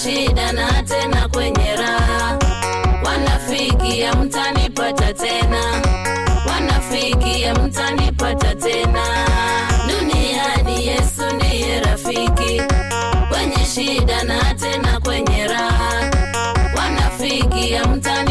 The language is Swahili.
shida na tena kwenye raha. Wanafiki hamtanipata tena, wanafiki hamtanipata tena. Duniani Yesu ndiye rafiki, kwenye shida na tena kwenye raha. Wanafiki hamtanipata